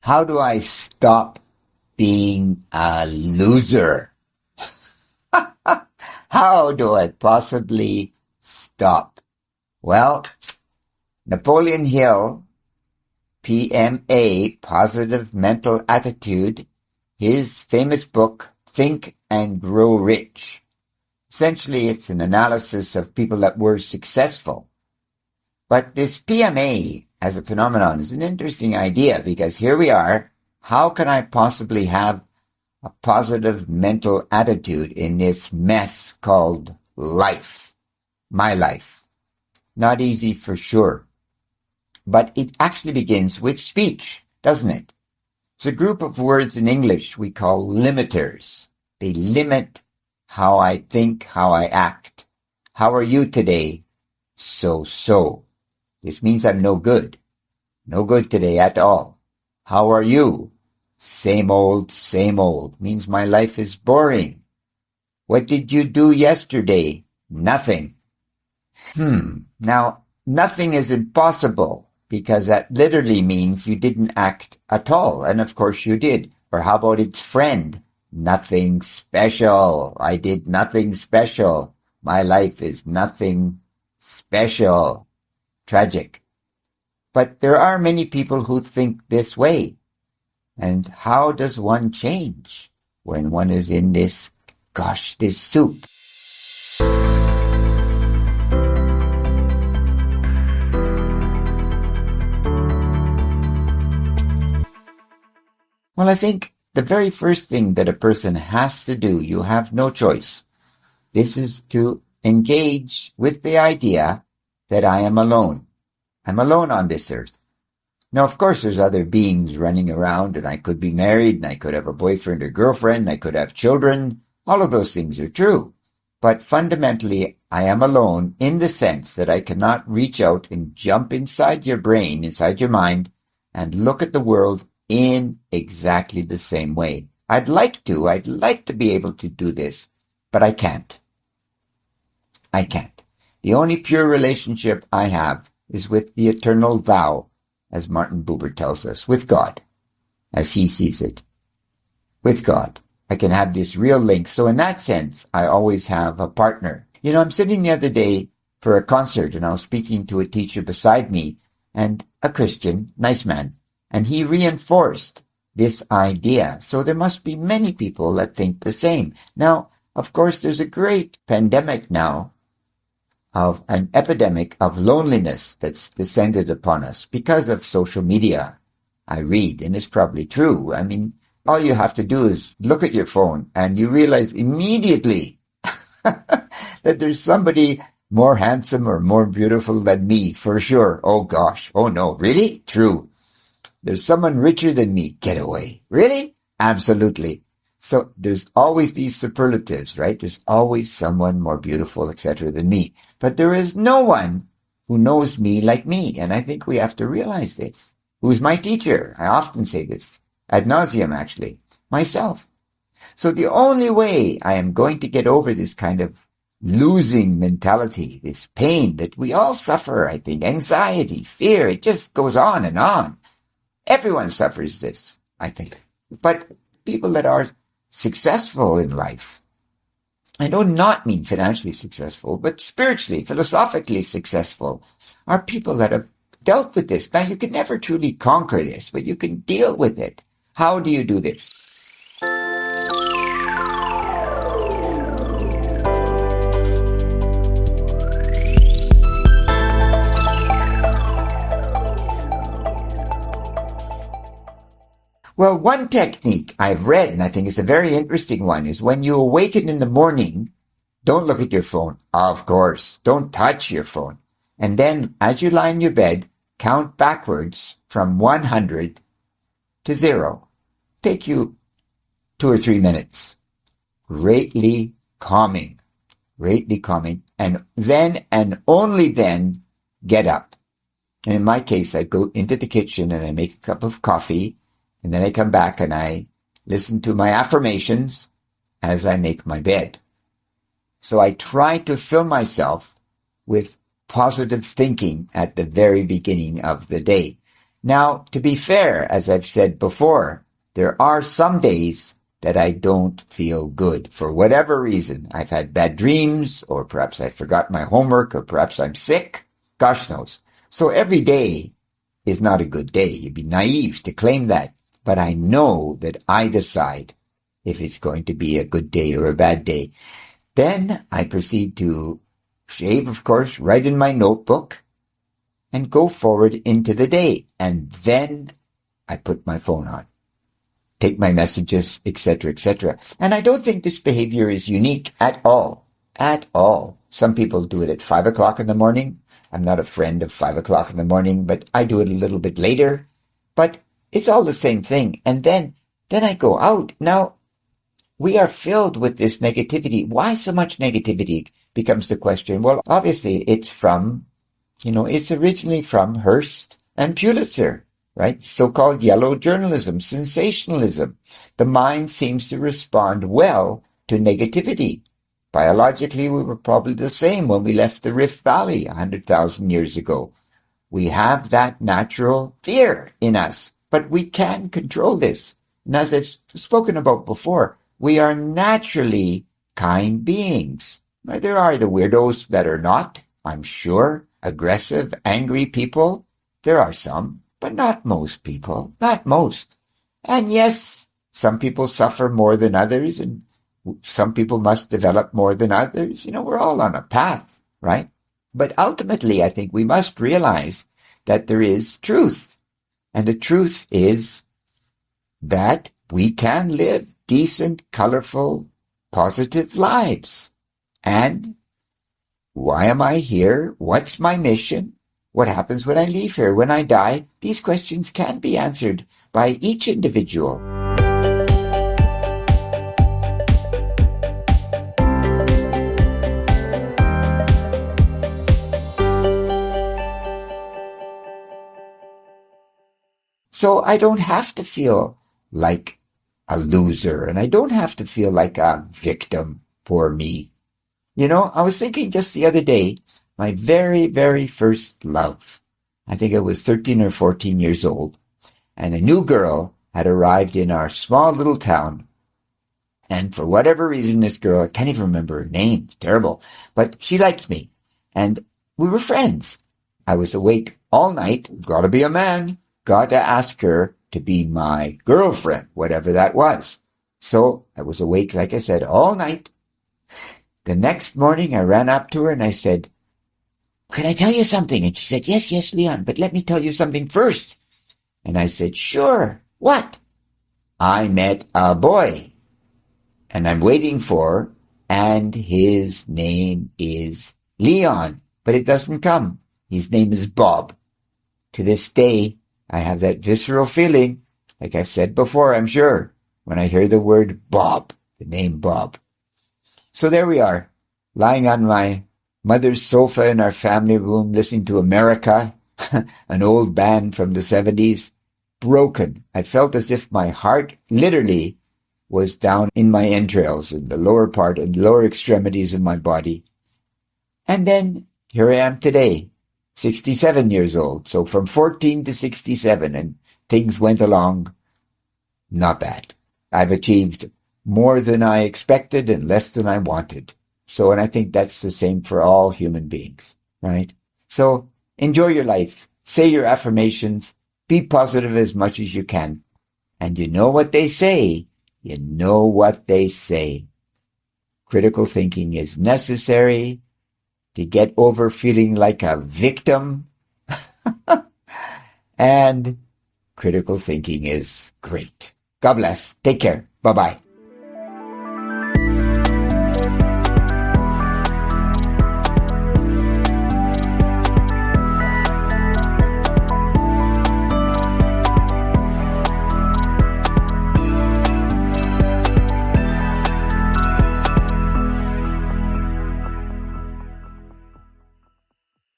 How do I stop being a loser? How do I possibly stop? Well, Napoleon Hill, PMA, Positive Mental Attitude, his famous book, Think and Grow Rich. Essentially, it's an analysis of people that were successful. But this PMA as a phenomenon is an interesting idea because here we are. How can I possibly have a positive mental attitude in this mess called life? My life. Not easy for sure. But it actually begins with speech, doesn't it? It's a group of words in English we call limiters. They limit how I think, how I act. How are you today? So. This means I'm no good. No good today at all. How are you? Same old, same old. Means my life is boring. What did you do yesterday? Nothing. Now, nothing is impossible because that literally means you didn't act at all. And of course you did. Or how about its friend? Nothing special. I did nothing special. My life is nothing special. Tragic. But there are many people who think this way. And how does one change when one is in this soup? Well, I think the very first thing that a person has to do, you have no choice. This is to engage with the idea that I am alone. I'm alone on this earth. Now, of course, there's other beings running around, and I could be married, and I could have a boyfriend or girlfriend, and I could have children. All of those things are true. But fundamentally, I am alone in the sense that I cannot reach out and jump inside your brain, inside your mind, and look at the world in exactly the same way. I'd like to be able to do this, but I can't. I can't. The only pure relationship I have is with the eternal thou, as Martin Buber tells us, with God, as he sees it. With God. I can have this real link. So in that sense, I always have a partner. You know, I'm sitting the other day for a concert, and I was speaking to a teacher beside me, and a Christian, nice man, and he reinforced this idea. So there must be many people that think the same. Now, of course, there's a great pandemic now, of an epidemic of loneliness that's descended upon us because of social media. I read, and it's probably true. I mean, all you have to do is look at your phone and you realize immediately that there's somebody more handsome or more beautiful than me, for sure. Oh gosh. Oh no. Really? True. There's someone richer than me. Get away. Really? Absolutely. So there's always these superlatives, right? There's always someone more beautiful, etc. than me. But there is no one who knows me like me. And I think we have to realize this. Who's my teacher? I often say this, ad nauseum actually, myself. So the only way I am going to get over this kind of losing mentality, this pain that we all suffer, I think, anxiety, fear, it just goes on and on. Everyone suffers this, I think. But people that are successful in life, I do not mean financially successful, but spiritually, philosophically successful, are people that have dealt with this. Now, you can never truly conquer this, but you can deal with it. How do you do this? Well, one technique I've read, and I think it's a very interesting one, is when you awaken in the morning, don't look at your phone. Of course, don't touch your phone. And then, as you lie in your bed, count backwards from 100 to 0. Take you 2 or 3 minutes. Greatly calming. And then, and only then, get up. And in my case, I go into the kitchen and I make a cup of coffee. And then I come back and I listen to my affirmations as I make my bed. So I try to fill myself with positive thinking at the very beginning of the day. Now, to be fair, as I've said before, there are some days that I don't feel good for whatever reason. I've had bad dreams, or perhaps I forgot my homework, or perhaps I'm sick. Gosh knows. So every day is not a good day. You'd be naive to claim that. But I know that I decide if it's going to be a good day or a bad day. Then I proceed to shave, of course, write in my notebook, and go forward into the day. And then I put my phone on, take my messages, etc., etc. And I don't think this behavior is unique at all. At all. Some people do it at 5 o'clock in the morning. I'm not a friend of 5 o'clock in the morning, but I do it a little bit later. But it's all the same thing. And then I go out. Now, we are filled with this negativity. Why so much negativity becomes the question. Well, obviously it's from, it's originally from Hearst and Pulitzer, right? So-called yellow journalism, sensationalism. The mind seems to respond well to negativity. Biologically, we were probably the same when we left the Rift Valley 100,000 years ago. We have that natural fear in us, but we can control this. And as I've spoken about before, we are naturally kind beings. Now, there are the weirdos that are not, I'm sure, aggressive, angry people. There are some, but not most people, not most. And yes, some people suffer more than others, and some people must develop more than others. We're all on a path, right? But ultimately, I think we must realize that there is truth. And the truth is that we can live decent, colorful, positive lives. And why am I here? What's my mission? What happens when I leave here? When I die? These questions can be answered by each individual. So I don't have to feel like a loser, and I don't have to feel like a victim for me. I was thinking just the other day, my very, very first love. I think I was 13 or 14 years old, and a new girl had arrived in our small little town. And for whatever reason, this girl, I can't even remember her name, terrible, but she liked me, and we were friends. I was awake all night, gotta be a man, gotta ask her to be my girlfriend, whatever that was. So I was awake, like I said, all night. The next morning, I ran up to her and I said, "Can I tell you something?" And she said, yes, Leon, but let me tell you something first. And I said, "Sure. What?" "I met a boy, and I'm waiting for, and his name is Leon, but it doesn't come. His name is Bob." To this day, I have that visceral feeling, like I've said before, I'm sure, when I hear the word Bob, the name Bob. So there we are, lying on my mother's sofa in our family room, listening to America, an old band from the 70s, broken. I felt as if my heart literally was down in my entrails, in the lower part and lower extremities of my body. And then here I am today, 67 years old. So from 14 to 67, and things went along not bad. I've achieved more than I expected and less than I wanted. So, and I think that's the same for all human beings, right? So enjoy your life. Say your affirmations. Be positive as much as you can. And you know what they say. You know what they say. Critical thinking is necessary to get over feeling like a victim. And critical thinking is great. God bless. Take care. Bye-bye.